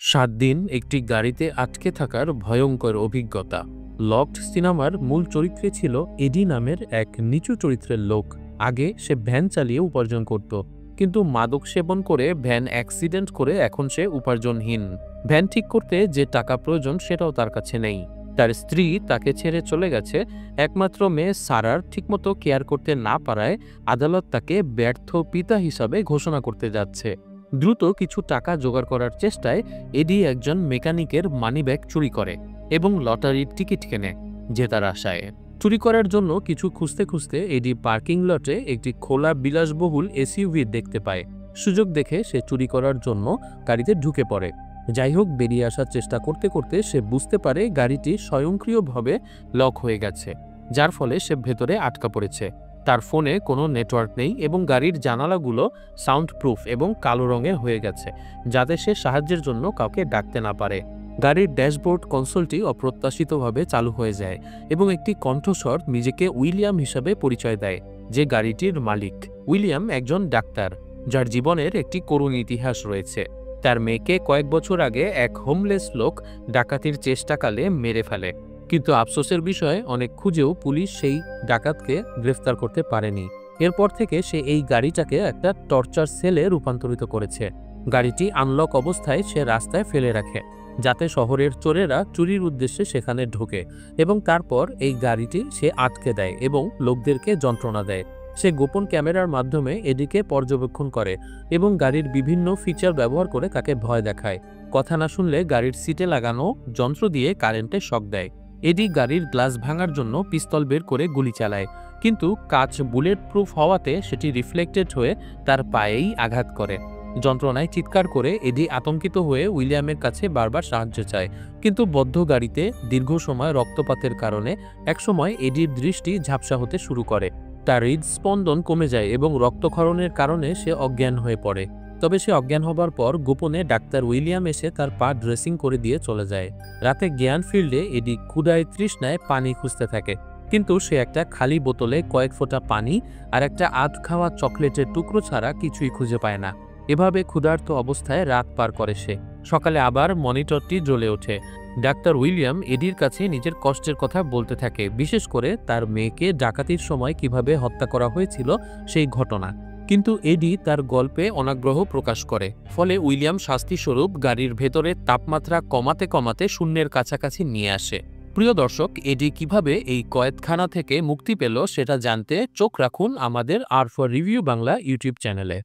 ৭ দিন একটি গাড়িতে আটকে থাকার ভয়ঙ্কর অভিজ্ঞতা। লকড সিনেমার মূল চরিত্রে ছিল এডি নামের এক নিচু চরিত্রের লোক। আগে সে ভ্যান চালিয়ে উপার্জন করত, কিন্তু মাদক সেবন করে ভ্যান অ্যাক্সিডেন্ট করে এখন সে উপার্জনহীন। ভ্যান ঠিক করতে যে টাকা প্রয়োজন সেটাও তার কাছে নেই। তার স্ত্রী তাকে ছেড়ে চলে গেছে। একমাত্র মেয়ে সারার ঠিকমতো কেয়ার করতে না পারায় আদালত তাকে ব্যর্থ পিতা হিসাবে ঘোষণা করতে যাচ্ছে। দ্রুত কিছু টাকা জোগাড় করার চেষ্টায় এডি একজন মেকানিকের মানিব্যাগ চুরি করে এবং লটারির টিকিট কেনে জেতার আশায়। চুরি করার জন্য কিছু খুঁজতে খুঁজতে এডি পার্কিং লটে একটি খোলা বিলাসবহুল এসইউভি দেখতে পায়। সুযোগ দেখে সে চুরি করার জন্য গাড়িতে ঢুকে পড়ে। যাই হোক, বেরিয়ে আসার চেষ্টা করতে করতে সে বুঝতে পারে গাড়িটি স্বয়ংক্রিয়ভাবে লক হয়ে গেছে, যার ফলে সে ভেতরে আটকা পড়েছে। তার ফোনে কোনো নেটওয়ার্ক নেই এবং গাড়ির জানালাগুলো সাউন্ড প্রুফ এবং কালো রঙের হয়ে গেছে, যাতে সে সাহায্যের জন্য কাউকে ডাকতে না পারে। গাড়ির ড্যাশবোর্ড কনসোলটি অপ্রত্যাশিতভাবে চালু হয়ে যায় এবং একটি কণ্ঠস্বর নিজেকে উইলিয়াম হিসাবে পরিচয় দেয়, যে গাড়িটির মালিক। উইলিয়াম একজন ডাক্তার, যার জীবনের একটি করুণ ইতিহাস রয়েছে। তার মেয়েকে কয়েক বছর আগে এক হোমলেস লোক ডাকাতির চেষ্টাকালে মেরে ফেলে, কিন্তু আফসোসের বিষয় অনেক খুঁজেও পুলিশ সেই ডাকাতকে গ্রেফতার করতে পারেনি। এরপর থেকে সে এই গাড়িটাকে একটা টর্চার সেলে রূপান্তরিত করেছে। গাড়িটি আনলক অবস্থায় সে রাস্তায় ফেলে রাখে, যাতে শহরের চোরেরা চুরির উদ্দেশ্যে সেখানে ঢোকে, এবং তারপর এই গাড়িটি সে আটকে দেয় এবং লোকদেরকে যন্ত্রণা দেয়। সে গোপন ক্যামেরার মাধ্যমে এদিকে পর্যবেক্ষণ করে এবং গাড়ির বিভিন্ন ফিচার ব্যবহার করে তাকে ভয় দেখায়। কথা না শুনলে গাড়ির সিটে লাগানো যন্ত্র দিয়ে কারেন্টে শক দেয়। এডি গাড়ির গ্লাস ভাঙার জন্য পিস্তল বের করে গুলি চালায়, কিন্তু কাঁচ বুলেট প্রুফ হওয়াতে সেটি রিফ্লেক্টেড হয়ে তার পায়েই আঘাত করে। যন্ত্রণায় চিৎকার করে এডি আতঙ্কিত হয়ে উইলিয়ামের কাছে বারবার সাহায্য চায়, কিন্তু বদ্ধ গাড়িতে দীর্ঘ সময় রক্তপাতের কারণে একসময় এডির দৃষ্টি ঝাপসা হতে শুরু করে। তার হৃদস্পন্দন কমে যায় এবং রক্তক্ষরণের কারণে সে অজ্ঞান হয়ে পড়ে। তবে সে অজ্ঞান হবার পর গোপনে ডাক্তার উইলিয়াম এসে তার পা ড্রেসিং করে দিয়ে চলে যায়। রাতে জ্ঞান ফিরলে এডি ক্ষুধায় তৃষ্ণায় পানি খুঁজতে থাকে, কিন্তু সে একটা খালি বোতলে কয়েক ফোঁটা পানি আর একটা আধ খাওয়া চকলেটের টুকরো ছাড়া কিছুই খুঁজে পায় না। এভাবে ক্ষুধার্ত অবস্থায় রাত পার করে সে। সকালে আবার মনিটরটি জ্বলে ওঠে। ডাক্তার উইলিয়াম এডির কাছে নিজের কষ্টের কথা বলতে থাকে, বিশেষ করে তার মেয়েকে ডাকাতির সময় কিভাবে হত্যা করা হয়েছিল সেই ঘটনা। কিন্তু এডি তার গল্পে অনাগ্রহ প্রকাশ করে, ফলে উইলিয়াম শাস্তিস্বরূপ গাড়ির ভেতরে তাপমাত্রা কমাতে কমাতে শূন্যের কাছাকাছি নিয়ে আসে। প্রিয় দর্শক, এডি কিভাবে এই কয়েদখানা থেকে মুক্তি পেল সেটা জানতে চোখ রাখুন আমাদের আর ফর রিভিউ বাংলা ইউটিউব চ্যানেলে।